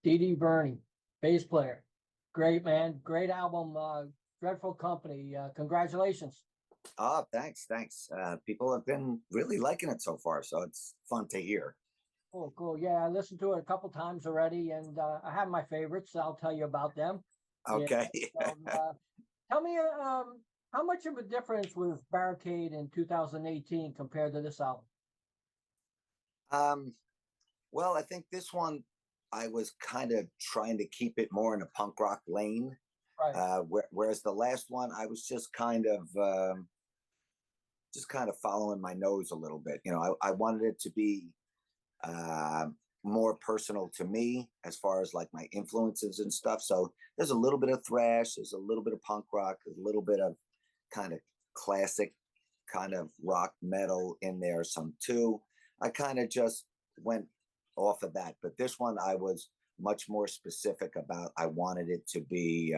DD Verni, bass player. Great man, great album. Dreadful Company. Congratulations. Oh, thanks. People have been really liking it so far, so it's fun to hear. Cool, cool. Yeah, I listened to it a couple times already, and I have my favorites. I'll tell you about them. Yeah. Okay. So, tell me, how much of a difference was Barricade in 2018 compared to this album? um, well, I think this one I was kind of trying to keep it more in a punk rock lane, Right. whereas the last one I was just kind of following my nose a little bit. You know, I wanted it to be uh, more personal to me as far as like my influences and stuff. So there's a little bit of thrash, there's a little bit of punk rock, a little bit of kind of classic kind of rock metal in there, some too. I kind of just went off of that. But this one I was much more specific about. I wanted it to be,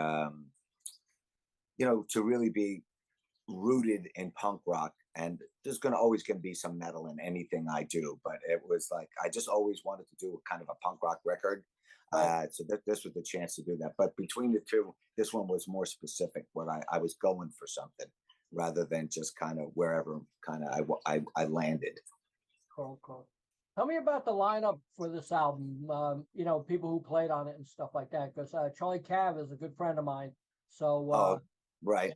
to really be rooted in punk rock, and there's always going to be some metal in anything I do, but it was like I just always wanted to do a kind of a punk rock record. Right. So this was the chance to do that. But between the two, this one was more specific. What I was going for something rather than just kind of wherever kind of I landed. Cool, cool. Tell me about the lineup for this album. People who played on it and stuff like that. Because Charlie Calv is a good friend of mine, so Oh, right.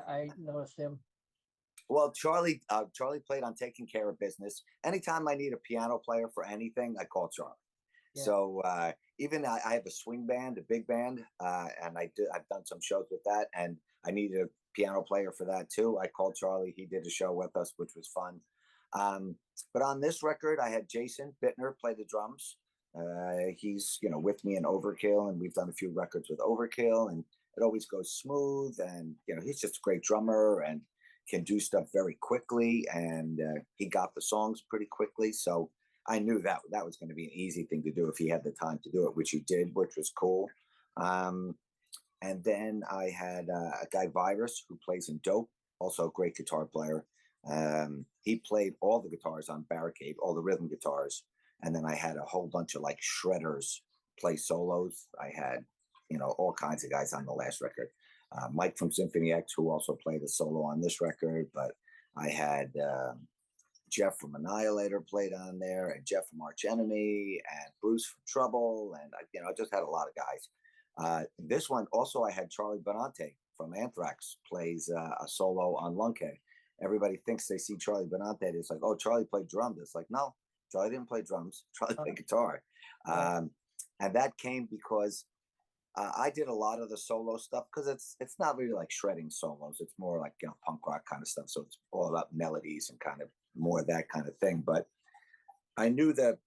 I noticed him. Well, Charlie played on Taking Care of Business. Anytime I need a piano player for anything, I call Charlie. Yeah. So even I have a swing band, a big band, and I've done some shows with that, and I needed a piano player for that too. I called Charlie. He did a show with us, which was fun. But on this record, I had Jason Bittner play the drums. He's with me in Overkill, and we've done a few records with Overkill, and it always goes smooth. And he's just a great drummer and can do stuff very quickly, and he got the songs pretty quickly. So I knew that was going to be an easy thing to do if he had the time to do it, which he did, which was cool. And then I had a guy, Virus, who plays in Dope, also a great guitar player. He played all the guitars on Barricade, all the rhythm guitars. And then I had a whole bunch of like shredders play solos. I had, all kinds of guys on the last record. Mike from Symphony X, who also played a solo on this record, but I had Jeff from Annihilator played on there, and Jeff from Arch Enemy, and Bruce from Trouble, and I just had a lot of guys. This one also I had Charlie Benante from Anthrax plays a solo on Lunkhead. Everybody thinks they see Charlie Benante, it's like, oh, Charlie played drums. It's like, no, Charlie didn't play drums. Charlie played guitar, and that came because I did a lot of the solo stuff because it's not really like shredding solos. It's more like punk rock kind of stuff. So it's all about melodies and kind of more that kind of thing. But I knew that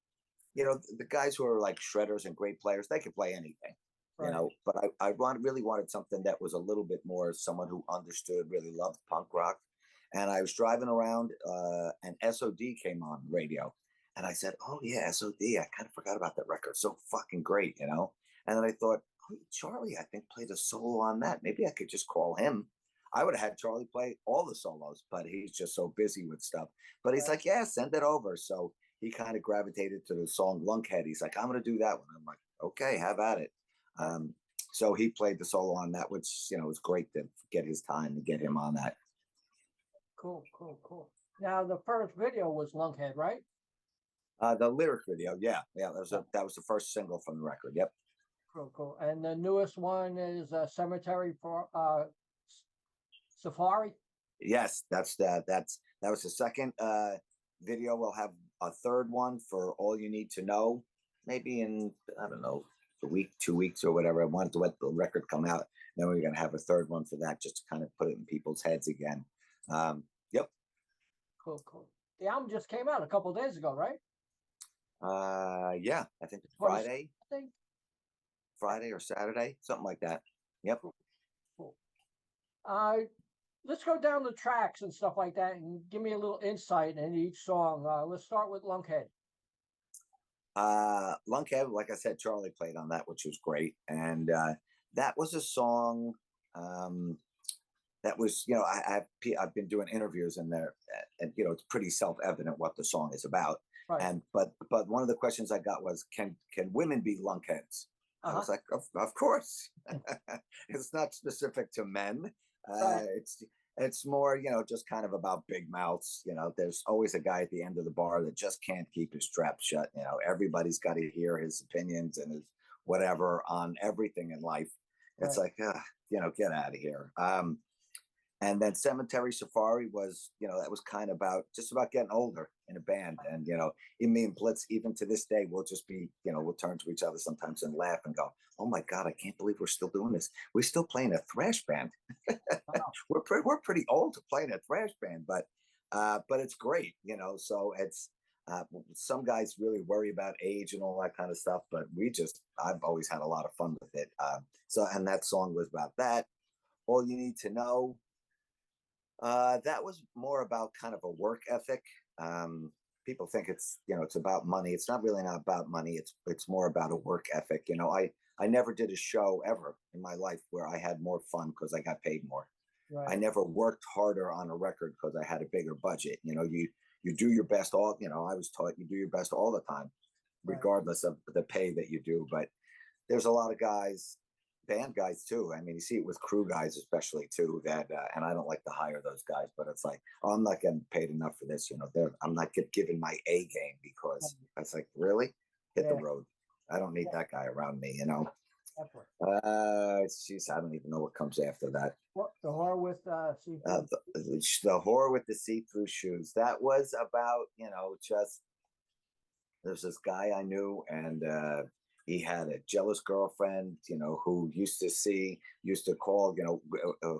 the guys who are like shredders and great players, they could play anything. Right. But I really wanted something that was a little bit more someone who understood, really loved punk rock. And I was driving around, and SOD came on the radio, and I said, "Oh yeah, SOD! I kind of forgot about that record. So fucking great, And then I thought, Charlie, I think, played a solo on that. Maybe I could just call him. I would have had Charlie play all the solos, but he's just so busy with stuff. But he's like, yeah, send it over. So he kind of gravitated to the song Lunkhead. He's like, I'm going to do that one. I'm like, okay, have at it. So he played the solo on that, which, was great to get his time to get him on that. Cool, cool, cool. Now, the first video was Lunkhead, right? The lyric video, yeah. That was the first single from the record. Yep. Cool, cool. And the newest one is Cemetery for Safari. Yes, that was the second video. We'll have a third one for All You Need to Know, maybe in, I don't know, a week, 2 weeks or whatever. I wanted to let the record come out. Then we're going to have a third one for that, just to kind of put it in people's heads again. Yep. Cool, cool. The album just came out a couple of days ago, right? Yeah, I think it's Friday. Friday or Saturday, something like that. Yep. Cool. Let's go down the tracks and stuff like that, and give me a little insight in each song. Let's start with Lunkhead. Lunkhead, like I said, Charlie played on that, which was great, and that was a song that was, I've been doing interviews in there, and it's pretty self-evident what the song is about. Right. But one of the questions I got was, can women be lunkheads? I was like, of course. It's not specific to men. Right. It's more, just kind of about big mouths. There's always a guy at the end of the bar that just can't keep his trap shut. Everybody's got to hear his opinions and his whatever on everything in life. It's Right. like, get out of here. And then Cemetery Safari was, that was kind of just about getting older in a band. And, me and Blitz, even to this day, we'll just be, we'll turn to each other sometimes and laugh and go, oh my God, I can't believe we're still doing this. We're still playing a thrash band. Wow. We're pretty old to play in a thrash band, but it's great, so it's, some guys really worry about age and all that kind of stuff, but I've always had a lot of fun with it. And that song was about that. All You Need to Know. That was more about kind of a work ethic. People think it's about money. It's not really not about money. It's more about a work ethic. I never did a show ever in my life where I had more fun because I got paid more. Right. I never worked harder on a record because I had a bigger budget. You do your best all. I was taught you do your best all the time, regardless of the pay that you do. But there's a lot of guys, band guys too. I mean, you see it with crew guys, especially too, that, and I don't like to hire those guys, but it's like, oh, I'm not getting paid enough for this. I'm not given my A game because it's like, really hit the road. I don't need that guy around me, Jeez, I don't even know what comes after that. What, the whore with see-through? The whore with the see-through shoes. That was about, just, there's this guy I knew, and, he had a jealous girlfriend, who used to call,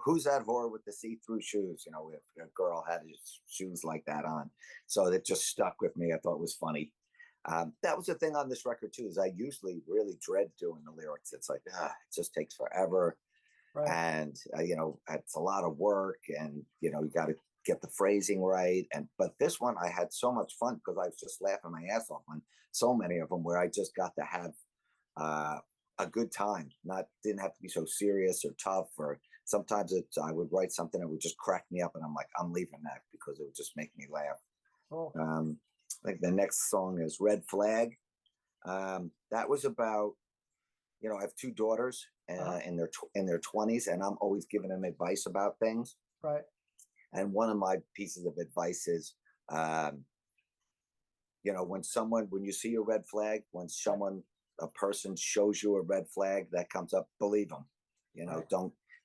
who's that whore with the see-through shoes? If a girl had his shoes like that on. So it just stuck with me. I thought it was funny. That was the thing on this record too, is I usually really dread doing the lyrics. It's like, it just takes forever. Right. And, it's a lot of work, and, you got to get the phrasing right. But this one, I had so much fun because I was just laughing my ass off on so many of them where I just got to have a good time. Didn't have to be so serious or tough, or sometimes I would write something that would just crack me up, and I'm like, I'm leaving that because it would just make me laugh. Oh. I think the next song is Red Flag. That was about, I have two daughters in their 20s, and I'm always giving them advice about things. Right. And one of my pieces of advice is, when you see a red flag, when a person shows you a red flag that comes up, believe them.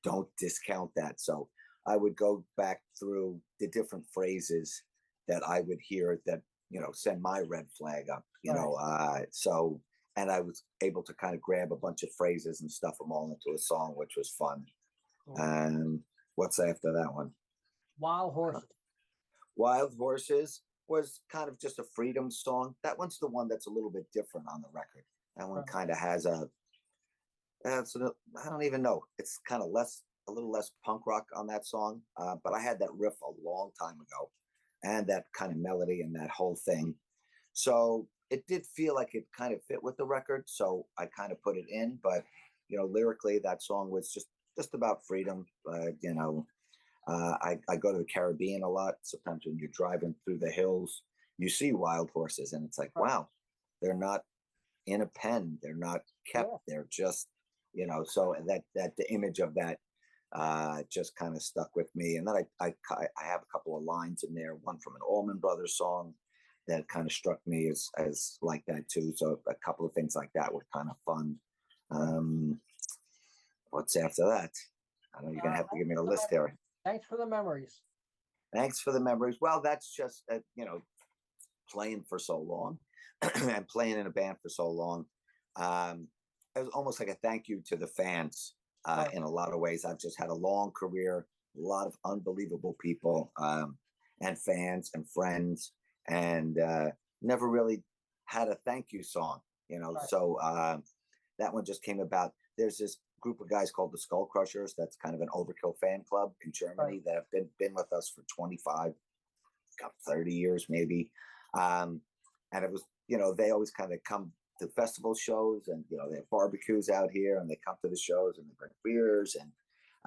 Don't discount that. So I would go back through the different phrases that I would hear that, send my red flag up, so, and I was able to kind of grab a bunch of phrases and stuff them all into a song, which was fun. Cool. What's after that one? Wild Horses. Wild Horses was kind of just a freedom song. That one's the one that's a little bit different on the record. That one kind of has I don't even know. It's kind of a little less punk rock on that song. But I had that riff a long time ago, and that kind of melody and that whole thing. So it did feel like it kind of fit with the record. So I kind of put it in, but, lyrically that song was just about freedom. I go to the Caribbean a lot. Sometimes when you're driving through the hills, you see wild horses, and it's like, wow, they're not in a pen. They're not kept. They're just, so that the image of that just kind of stuck with me. And then I have a couple of lines in there, one from an Allman Brothers song that kind of struck me as like that too. So a couple of things like that were kind of fun. What's after that? I know you're going to have to give me the list here. Thanks for the memories. Thanks for the memories. Well, that's just, playing for so long and playing in a band for so long. It was almost like a thank you to the fans in a lot of ways. I've just had a long career, a lot of unbelievable people and fans and friends, and never really had a thank you song, So that one just came about. There's this group of guys called the Skull Crushers. That's kind of an Overkill fan club in Germany that have been with us for 25, 30 years maybe. And it was, they always kind of come to festival shows, and, they have barbecues out here, and they come to the shows and they bring beers.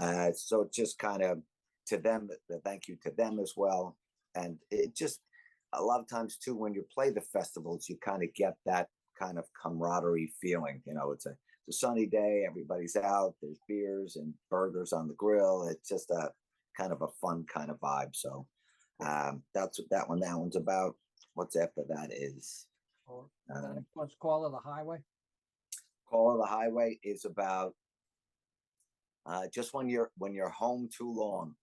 And so it just kind of, to them, the thank you to them as well. And it just, a lot of times too, when you play the festivals, you kind of get that kind of camaraderie feeling, it's a a sunny day, everybody's out, there's beers and burgers on the grill. It's just a kind of a fun kind of vibe. So that's what that one's about. What's after that is The next one's Call of the Highway. Call of the Highway is about just when you're home too long.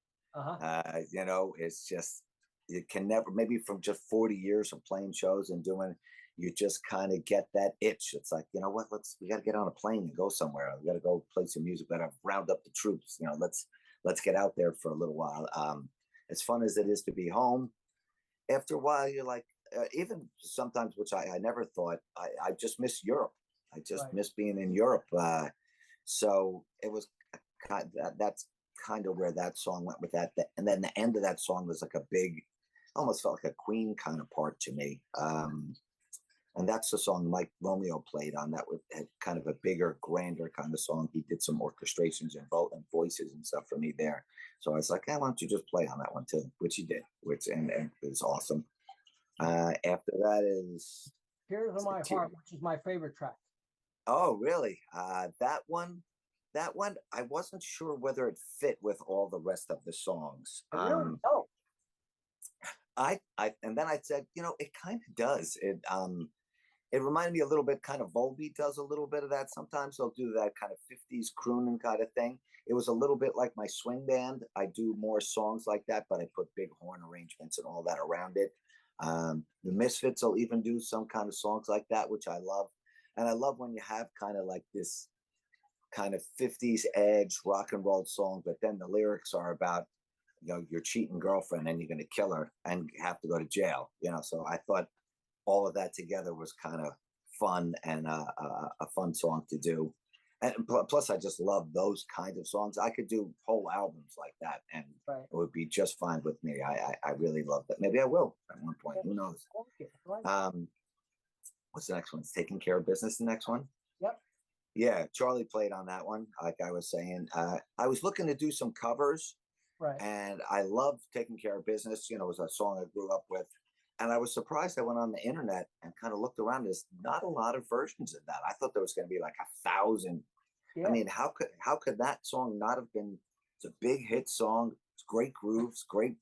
You know, it's just, you can never, maybe from just 40 years of playing shows and doing, you just kind of get that itch. It's like, you know what, we got to get on a plane and go somewhere. We got to go play some music, got to round up the troops. You know, let's get out there for a little while. As fun as it is to be home, after a while, you're like, even sometimes, which I never thought, I just miss Europe. I just miss being in Europe. So it was that's kind of where that song went with that. And then the end of that song was like a big, almost felt like a Queen kind of part to me. And that's the song Mike Romeo played on. That had kind of a bigger, grander kind of song. He did some orchestrations and voices and stuff for me there. So I was like, hey, why don't you just play on that one too? Which he did, and it was awesome. After that is Tears of My Heart, which is my favorite track. Oh, really? That one, I wasn't sure whether it fit with all the rest of the songs. No. And then I said, you know, it kind of does. It reminded me a little bit, kind of Volbeat does a little bit of that. Sometimes they'll do that kind of 50s crooning kind of thing. It was a little bit like my swing band. I do more songs like that, but I put big horn arrangements and all that around it. The Misfits will even do some kind of songs like that, which I love. And I love when you have kind of like this kind of 50s edge rock and roll song, but then the lyrics are about, you know, your cheating girlfriend and you're going to kill her and have to go to jail, you know. So I thought all of that together was kind of fun and a fun song to do. And plus, I just love those kinds of songs. I could do whole albums like that, and it would be just fine with me. I really love that. Maybe I will at one point. Who knows? What's the next one? It's Taking Care of Business. The next one. Yep. Yeah, Charlie played on that one. Like I was saying, I was looking to do some covers. Right. And I love Taking Care of Business. You know, it was a song I grew up with. And I was surprised I went on the internet and kind of looked around. There's not a lot of versions of that. I thought there was going to be like 1,000. Yeah. I mean, how could that song not have been? It's a big hit song. It's great grooves, great.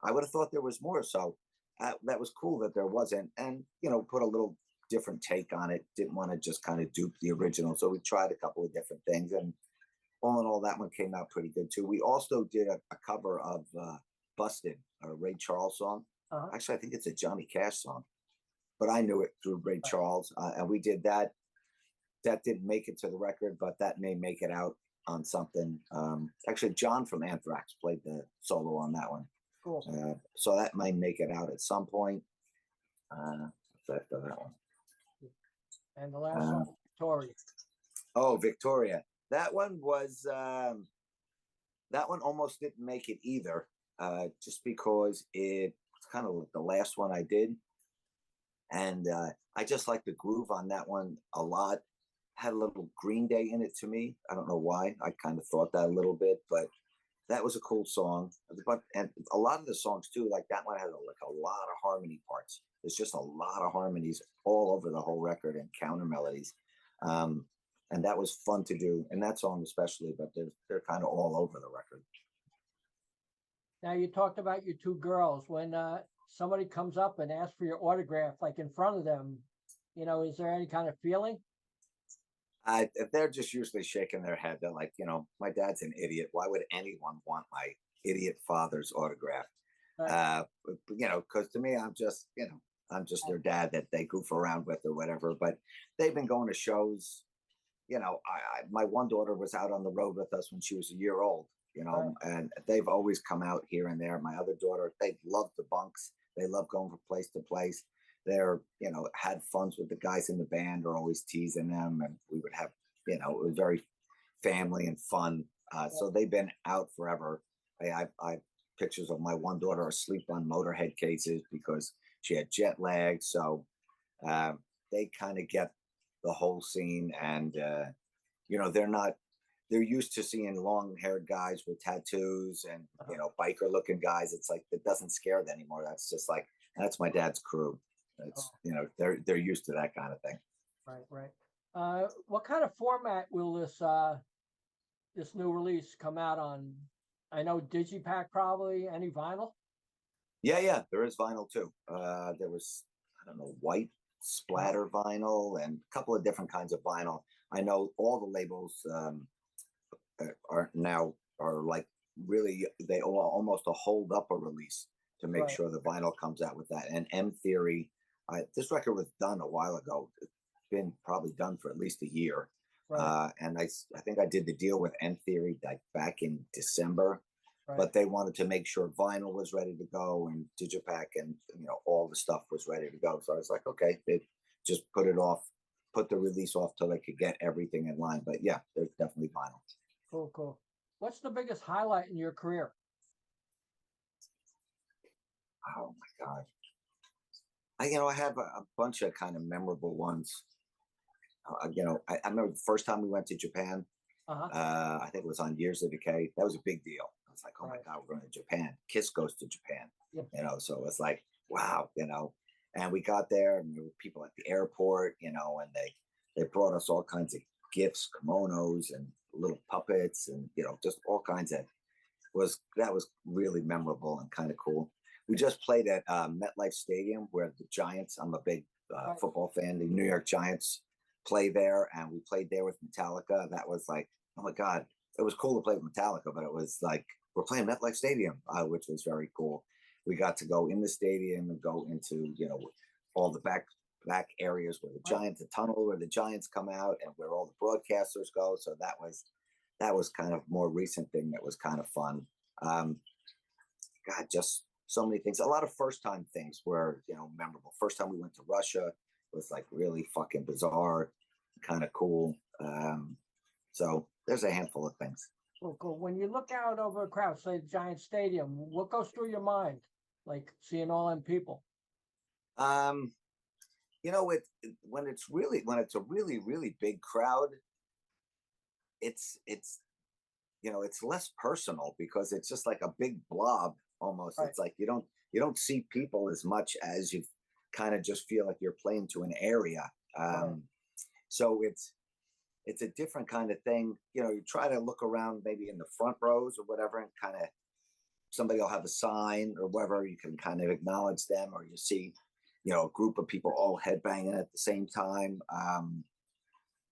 I would have thought there was more. So that was cool that there wasn't. And, you know, put a little different take on it. Didn't want to just kind of dupe the original. So we tried a couple of different things. And all in all, that one came out pretty good too. We also did a cover of Busted, a Ray Charles song. Actually, I think it's a Johnny Cash song, but I knew it through Ray Charles. And we did that. That didn't make it to the record, but that may make it out on something. Actually, John from Anthrax played the solo on that one. Cool. So that might make it out at some point. After that one. And the last one, Victoria. Oh, Victoria. That one was that one almost didn't make it either, just because it's kind of the last one I did, and I just like the groove on that one a lot. Had a little Green Day in it to me. I don't know why. I kind of thought that a little bit, but that was a cool song. But and a lot of the songs too, like that one has like a lot of harmony parts. There's just a lot of harmonies all over the whole record and counter melodies. And that was fun to do, and that song especially, but they're kind of all over the record. Now, you talked about your two girls. When somebody comes up and asks for your autograph, like in front of them, you know, is there any kind of feeling? They're just usually shaking their head. They're like, you know, my dad's an idiot. Why would anyone want my idiot father's autograph? You know, because to me, I'm just their dad that they goof around with or whatever. But they've been going to shows. You know, my one daughter was out on the road with us when she was a year old, you know, and they've always come out here and there. My other daughter, they love the bunks. They love going from place to place. They're, you know, had funs with the guys in the band, are always teasing them. And we would have, you know, it was very family and fun. So they've been out forever. I pictures of my one daughter asleep on Motorhead cases because she had jet lag. So they kind of get the whole scene, and you know, they're used to seeing long-haired guys with tattoos and you know, biker looking guys. It's like, it doesn't scare them anymore. That's just like, that's my dad's crew. It's you know, they're used to that kind of thing. Right. What kind of format will this new release come out on? I know Digipack probably. Any vinyl? Yeah, there is vinyl too. There was, I don't know, white splatter vinyl and a couple of different kinds of vinyl. I know all the labels are like really, they all almost a hold up a release to make Right, sure the vinyl comes out with that. And M Theory, this record was done a while ago. It's been probably done for at least a year. right, And I think I did the deal with M Theory like back in December, right. but they wanted to make sure vinyl was ready to go and Digipack and all the stuff was ready to go. So I was like, okay, they just put the release off till they could get everything in line. But yeah, there's definitely vinyl. Cool, cool. What's the biggest highlight in your career? Oh my God. I have a bunch of kind of memorable ones. I remember the first time we went to Japan. Uh-huh. I think it was on Years of Decay. That was a big deal. I was like, oh my Right. God, we're going to Japan. Kiss goes to Japan. Yep. So it's like, wow. And we got there and there were people at the airport, and they brought us all kinds of gifts, kimonos and little puppets and just all kinds of that was really memorable and kind of cool. We just played at MetLife Stadium where the Giants, I'm a big Right. football fan, the New York Giants play there, and we played there with Metallica. That was like, oh my God, it was cool to play with Metallica, but it was like, we're playing MetLife Stadium, which was very cool. We got to go in the stadium and go into, all the back areas where the Right. Giants, the tunnel where the Giants come out and where all the broadcasters go. So that was kind of more recent thing that was kind of fun. God, just so many things. A lot of first time things were, memorable. First time we went to Russia was like really fucking bizarre, kind of cool. So there's a handful of things. Cool, cool. When you look out over a crowd, say Giant Stadium, what goes through your mind? Like seeing all them people. Um, when it's a really big crowd, it's it's less personal because it's just like a big blob almost. Right, It's like you don't see people as much as you kind of just feel like you're playing to an area. right, So it's a different kind of thing. You try to look around maybe in the front rows or whatever, and kind of somebody will have a sign or whatever. You can kind of acknowledge them, or you see, a group of people all headbanging at the same time.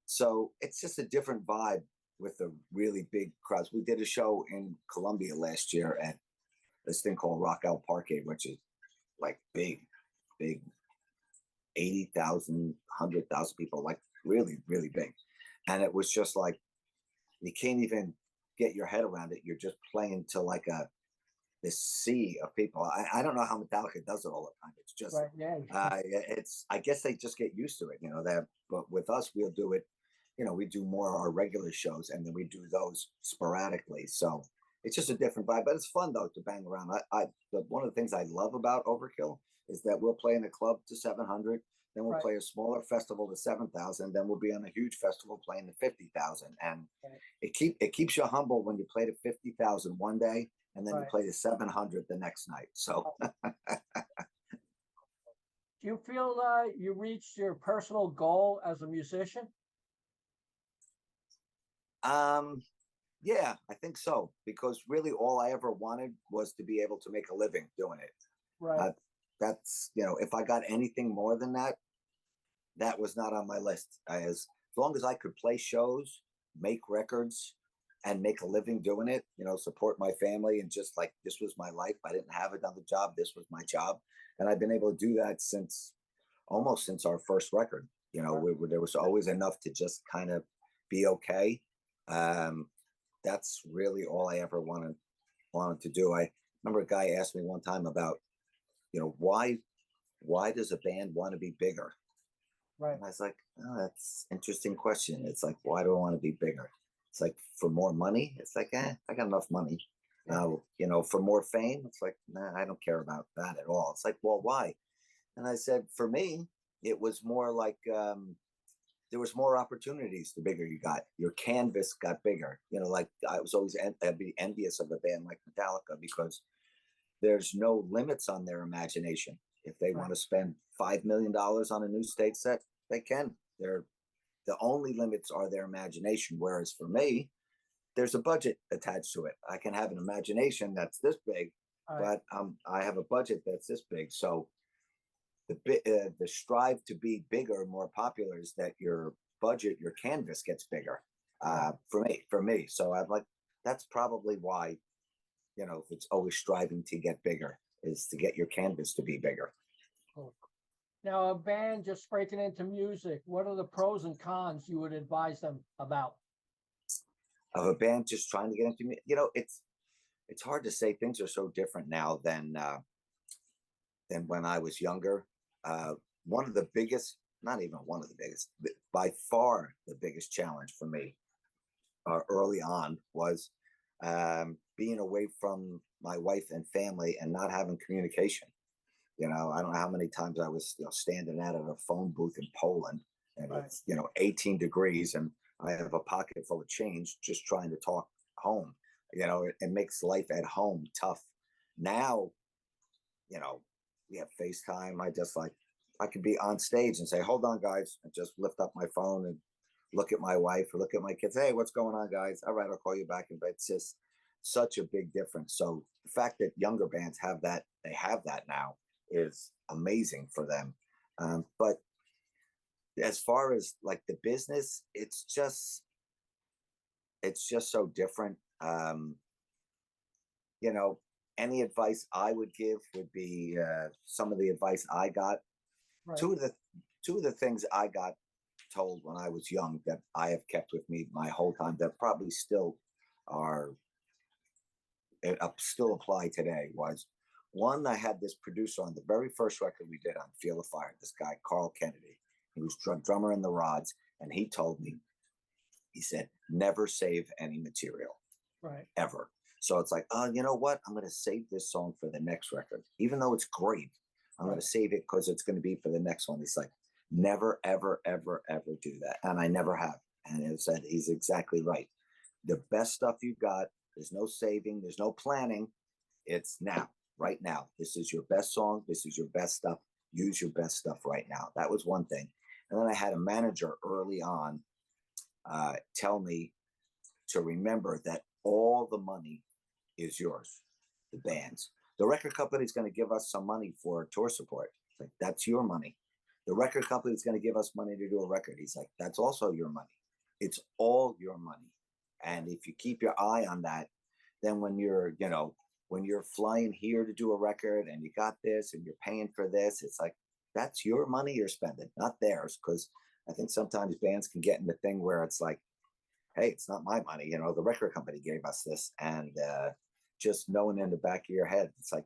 So it's just a different vibe with the really big crowds. We did a show in Colombia last year at this thing called Barricade, which is like big, 80,000, 100,000 people, like really, really big. And it was just like, you can't even get your head around it. You're just playing to like this sea of people. I don't know how Metallica does it all the time. It's just, right. Yeah. I guess they just get used to it, but with us, we'll do it, we do more our regular shows and then we do those sporadically. So it's just a different vibe, but it's fun though to bang around. One of the things I love about Overkill is that we'll play in a club to 700, then we'll Right. play a smaller festival to 7,000, then we'll be on a huge festival playing to 50,000, and Right. it keeps you humble when you play to 50,000 one day and then you Right. play to 700 the next night. So Do you feel you reached your personal goal as a musician? um yeah, I think so, because really all I ever wanted was to be able to make a living doing it. Right, uh, that's if I got anything more than that, that was not on my list. As long as I could play shows, make records, and make a living doing it, support my family, and just like this was my life. I didn't have another job. This was my job, and I've been able to do that almost since our first record. right, There was always enough to just kind of be okay. Um, that's really all I ever wanted to do. I remember a guy asked me one time about, why does a band want to be bigger? right. And I was like, oh, that's an interesting question. It's like, why do I want to be bigger? It's like, for more money. It's like, I got enough money. Yeah. For more fame. It's like, nah, I don't care about that at all. It's like, well, why? And I said, for me, it was more like, there was more opportunities the bigger you got. Your canvas got bigger. Like I was always I'd be envious of a band like Metallica because there's no limits on their imagination. If they Right. want to spend $5 million on a new stage set, they can. the only limits are their imagination. Whereas for me, there's a budget attached to it. I can have an imagination that's this big, Right. but I have a budget that's this big. So the strive to be bigger, more popular, is that your budget, your canvas gets bigger. Right. For me. So I'm like, that's probably why, it's always striving to get bigger, is to get your canvas to be bigger. Cool. Now, a band just breaking into music, what are the pros and cons you would advise them about? Of a band just trying to get into me, it's hard to say. Things are so different now than when I was younger. One of the biggest, not even one of the biggest, by far the biggest challenge for me early on was being away from my wife and family and not having communication. I don't know how many times I was standing out at a phone booth in Poland, and Right. it's 18 degrees, and I have a pocket full of change just trying to talk home. It makes life at home tough. Now, we have FaceTime. I could be on stage and say, hold on, guys, and just lift up my phone and look at my wife or look at my kids. Hey, what's going on, guys? All right, I'll call you back. But it's just such a big difference. So the fact that younger bands have that, they have that now, is amazing for them. But as far as like the business, it's just so different. Any advice I would give would be some of the advice I got. Right. Two of the things I got told when I was young that I have kept with me my whole time, that probably still apply today, was one. I had this producer on the very first record we did on Feel the Fire, this guy Carl Kennedy. He was drummer in the Rods, and he told me, he said, never save any material. Right. Ever. So it's like, oh, you know what? I'm going to save this song for the next record. Even though it's great, I'm going to save it because it's going to be for the next one. He's like, never, ever, ever, ever do that. And I never have. And he said, he's exactly right. The best stuff you've got, there's no saving, there's no planning. It's now, right now. This is your best song. This is your best stuff. Use your best stuff right now. That was one thing. And then I had a manager early on tell me to remember that all the money is yours, the band's. The record company is going to give us some money for tour support. It's like, that's your money. The record company is going to give us money to do a record. He's like, that's also your money. It's all your money. And if you keep your eye on that, then when you're flying here to do a record and you got this and you're paying for this, it's like, that's your money you're spending, not theirs. Because I think sometimes bands can get in the thing where it's like, hey, it's not my money. The record company gave us this. And just knowing in the back of your head, it's like,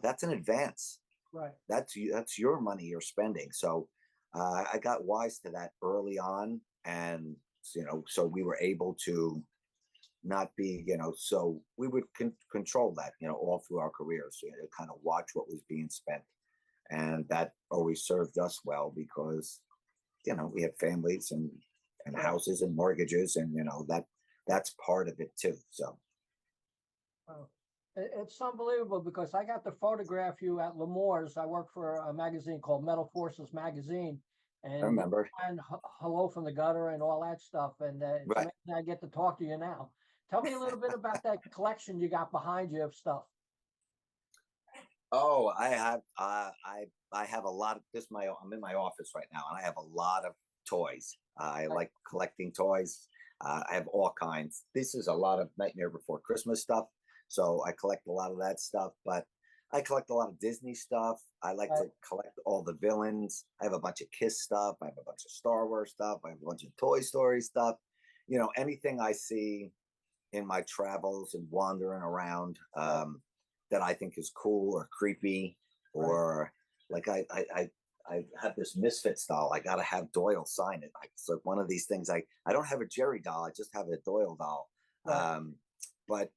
that's an advance. Right. That's your money you're spending. So I got wise to that early on. And, so we were able to not be, so we would control that, all through our careers, to kind of watch what was being spent. And that always served us well because, we had families and houses and mortgages, and, that's part of it too. So. Wow. It's unbelievable because I got to photograph you at L'Amour's. I work for a magazine called Metal Forces Magazine, and I remember. and Hello from the Gutter and all that stuff. And it's Right. amazing I get to talk to you now. Tell me a little bit about that collection you got behind you of stuff. Oh, I have a lot of this. I'm in my office right now, and I have a lot of toys. I like collecting toys. I have all kinds. This is a lot of Nightmare Before Christmas stuff. So I collect a lot of that stuff, but I collect a lot of Disney stuff. I like to collect all the villains. I have a bunch of Kiss stuff. I have a bunch of Star Wars stuff. I have a bunch of Toy Story stuff. Anything I see in my travels and wandering around that I think is cool or creepy, or like I have this Misfits doll. I got to have Doyle sign it. It's like one of these things. I don't have a Jerry doll. I just have a Doyle doll. But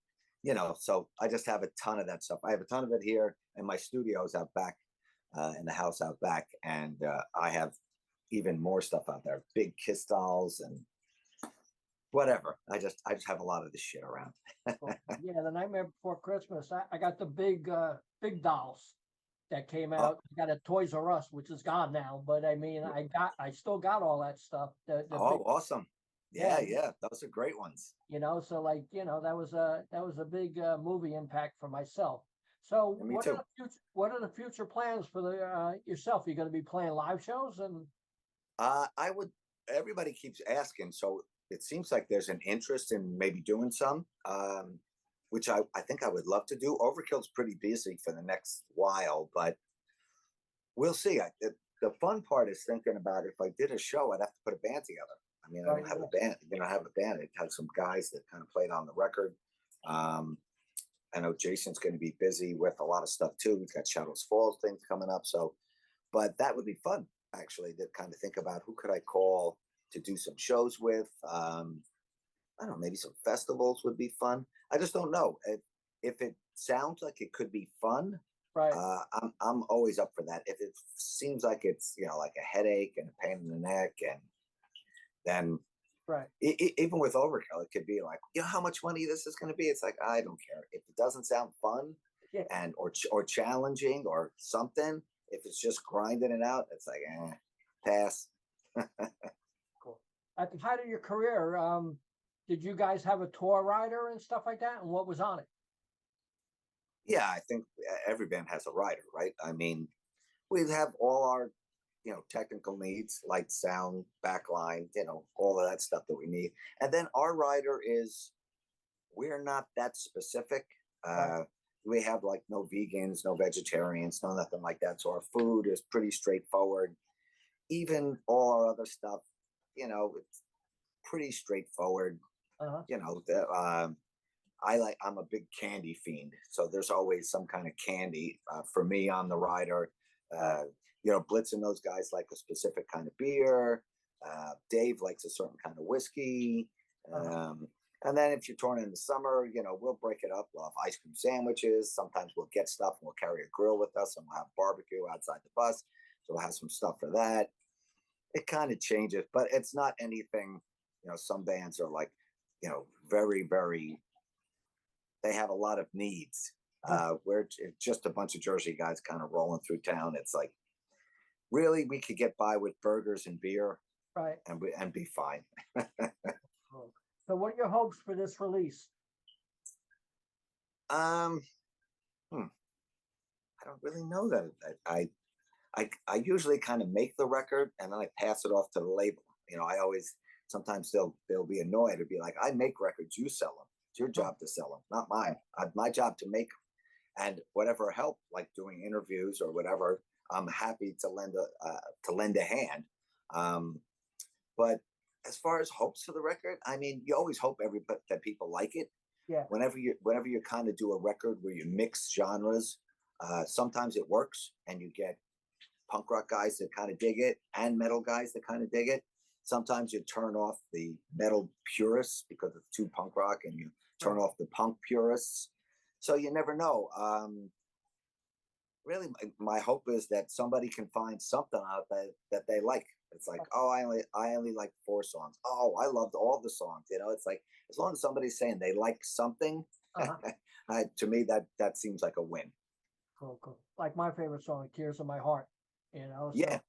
so I just have a ton of that stuff. I have a ton of it here in my studios out back, in the house out back. And I have even more stuff out there, big Kiss dolls and whatever. I just have a lot of this shit around. Yeah, the Nightmare Before Christmas. I got the big dolls. that came Oh, out. I got a Toys R Us, which is gone now, but I mean, I still got all that stuff. The big, oh, awesome. yeah, Yeah, yeah, those are great ones. so like, that was a big movie impact for myself. So And me too. what are the future plans for the yourself? You're going to be playing live shows and I would, everybody keeps asking, so it seems like there's an interest in maybe doing some, which I think I would love to do. Overkill's pretty busy for the next while, but we'll see. The fun part is thinking about if I did a show, I'd have to put a band together. I mean, I right, don't have a band. I have a band. It had some guys that kind of played on the record. Um, I know Jason's going to be busy with a lot of stuff too. He's got Shadows Falls things coming up. So, but that would be fun actually to kind of think about who could I call to do some shows with. I don't know, maybe some festivals would be fun. I just don't know if it sounds like it could be fun. right, I'm always up for that. If it seems like it's like a headache and a pain in the neck, and then right. even with Overkill, it could be like, how much money this is going to be. It's like I don't care if it doesn't sound fun Yeah, and or challenging or something. If it's just grinding it out, it's like pass. cool. At the height of your career, did you guys have a tour rider and stuff like that? And what was on it? Yeah, I think every band has a rider, right? I mean, we have all our technical needs, light, sound, backline, all of that stuff that we need. And then our rider is, we're not that specific. Right, We have like no vegans, no vegetarians, no nothing like that. So our food is pretty straightforward. Even all our other stuff, it's pretty straightforward. uh-huh, I'm a big candy fiend, so there's always some kind of candy for me on the rider. right, Uh, Blitz and those guys like a specific kind of beer. Dave likes a certain kind of whiskey. uh-huh, And then if you're touring in the summer, we'll break it up. We'll have ice cream sandwiches. Sometimes we'll get stuff and we'll carry a grill with us, and we'll have barbecue outside the bus. So we'll have some stuff for that. It kind of changes, but it's not anything. Some bands are like, very, very, they have a lot of needs. We're just a bunch of Jersey guys kind of rolling through town. It's like, really, we could get by with burgers and beer right. and be fine. Cool. So what are your hopes for this release? um, hmm, I don't really know that. I usually kind of make the record and then I pass it off to the label. I always, sometimes they'll be annoyed. It'd be like, I make records, you sell them. It's your job to sell them, not mine. My job to make them. And whatever help, like doing interviews or whatever, I'm happy to lend a hand. But as far as hopes for the record, I mean, you always hope that people like it. Yeah, Whenever you kind of do a record where you mix genres, sometimes it works and you get punk rock guys that kind of dig it and metal guys that kind of dig it. Sometimes you turn off the metal purists because it's too punk rock, and you turn right, off the punk purists. So you never know. Really, my hope is that somebody can find something out that they like. It's like, oh, I only like 4 songs. Oh, I loved all the songs. It's like, as long as somebody's saying they like something, uh-huh, to me that seems like a win. cool, cool. Like my favorite song, Tears in My Heart, Yeah, so,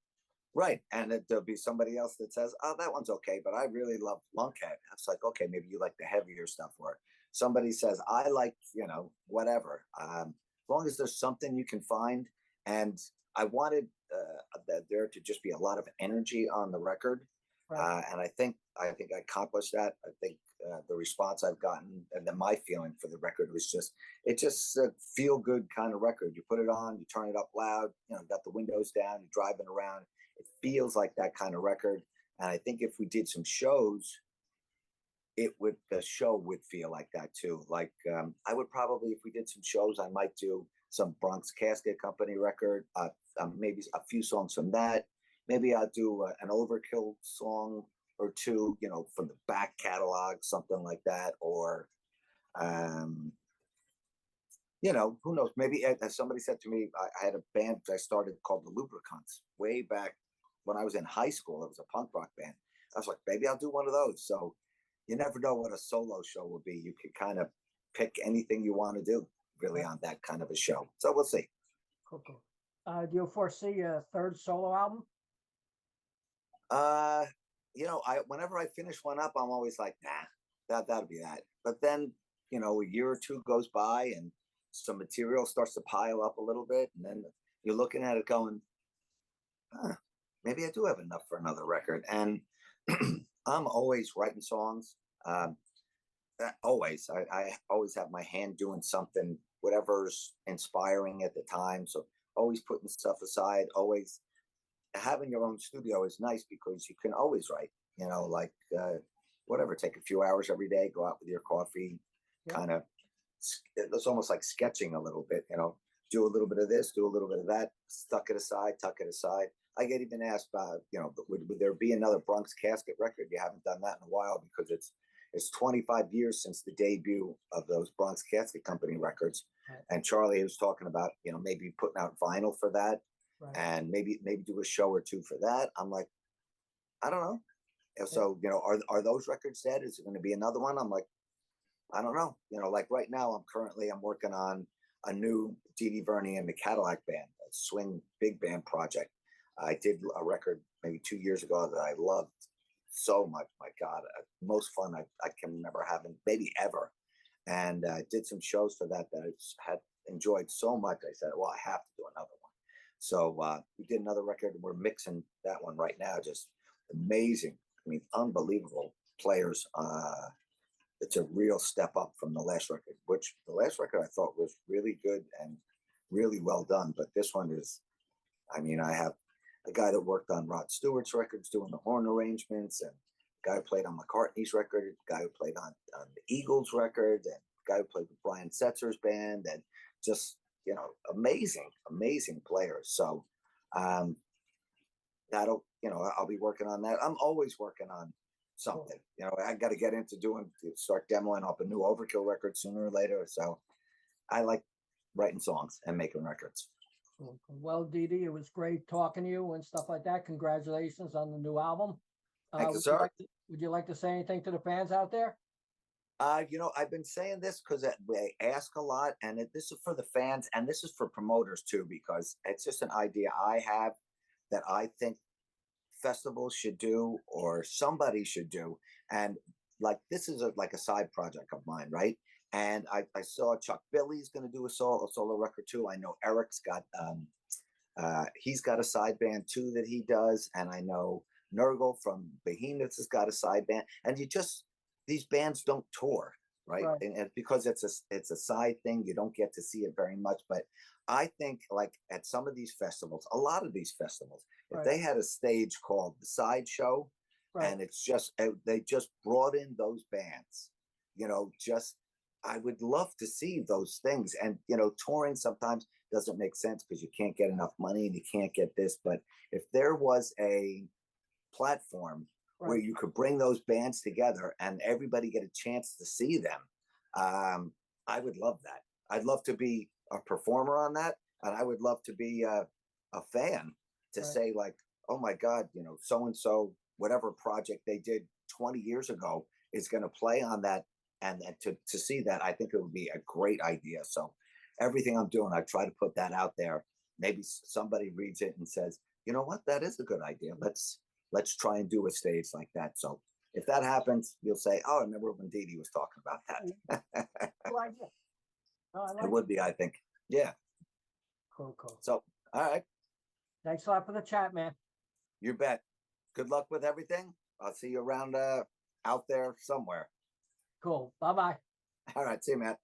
right. And there'll be somebody else that says, oh, that one's okay, but I really love Lunkhead. It's like, okay, maybe you like the heavier stuff. Or somebody says, I like, whatever. As long as there's something you can find. And I wanted there to just be a lot of energy on the record. right, And I think I accomplished that. I think the response I've gotten, and then my feeling for the record was just a feel good kind of record. You put it on, you turn it up loud, got the windows down, you're driving around. It feels like that kind of record. And I think if we did some shows, the show would feel like that too. Like I would probably, if we did some shows, I might do some Bronx Casket Company record, maybe a few songs from that. Maybe I'll do an Overkill song or two, from the back catalog, something like that. Or, who knows? Maybe, as somebody said to me, I had a band I started called the Lubricants way back when I was in high school. It was a punk rock band. I was like, maybe I'll do one of those. So you never know what a solo show will be. You could kind of pick anything you want to do really right, on that kind of a show. So we'll see. cool, cool. Do you foresee a third solo album? Uh, whenever I finish one up, I'm always like, nah, that'll be that. But then, a year or two goes by and some material starts to pile up a little bit, and then you're looking at it going, maybe I do have enough for another record. And I'm always writing songs. Always, I always have my hand doing something, whatever's inspiring at the time. So always putting stuff aside, always having your own studio is nice because you can always write, whatever, take a few hours every day, go out with your coffee, kind of, it's almost like sketching a little bit, do a little bit of this, do a little bit of that, tuck it aside. I get even asked about, would there be another Bronx Casket record? You haven't done that in a while because it's 25 years since the debut of those Bronx Casket Company records. Right. And Charlie was talking about, maybe putting out vinyl for that. Right. And maybe do a show or two for that. I'm like, I don't know. So, are those records dead? Is it going to be another one? I'm like, I don't know. Like right now, I'm working on a new DD Verni and the Cadillac Band, a swing big band project. I did a record maybe 2 years ago that I loved so much. My God, most fun I can remember having, maybe ever. And I did some shows for that I had enjoyed so much. I said, well, I have to do another one. So we did another record. We're mixing that one right now. Just amazing. I mean, unbelievable players. It's a real step up from the last record, which the last record I thought was really good and really well done. But this one is, I mean, I have a guy that worked on Rod Stewart's records doing the horn arrangements, and a guy who played on McCartney's record, a guy who played on the Eagles record, and a guy who played with Brian Setzer's band, and just, amazing players. So that'll, I'll be working on that. I'm always working on something. I got to get into start demoing up a new Overkill record sooner or later. So I like writing songs and making records. Well, DD, it was great talking to you and stuff like that. Congratulations on the new album. Thank you, sir. Would you like to say anything to the fans out there? I've been saying this because they ask a lot, and this is for the fans, and this is for promoters too, because it's just an idea I have that I think festivals should do or somebody should do. And like, this is like a side project of mine, right? And I saw Chuck Billy's going to do a solo record too. I know Eric's got he's got a side band too that he does, and I know Nurgle from Behemoths has got a side band. And these bands don't tour, right? And because it's a side thing, you don't get to see it very much. But I think like at some of these festivals, a lot of these festivals, if they had a stage called the Sideshow, and it's just they just brought in those bands, I would love to see those things. And touring sometimes doesn't make sense because you can't get enough money and you can't get this. But if there was a platform where you could bring those bands together and everybody get a chance to see them, I would love that. I'd love to be a performer on that, and I would love to be a fan to say like, oh my God, so and so, whatever project they did 20 years ago is going to play on that, and to see that, I think it would be a great idea. So everything I'm doing, I try to put that out there. Maybe somebody reads it and says, you know what, that is a good idea. Let's try and do a stage like that. So if that happens, you'll say, oh, I remember when Dee Dee was talking about that. I like it. No, I like it would be, I think. Yeah. Cool. So, all right. Thanks a lot for the chat, man. You bet. Good luck with everything. I'll see you around out there somewhere. Cool. Bye-bye. All right. See you, man.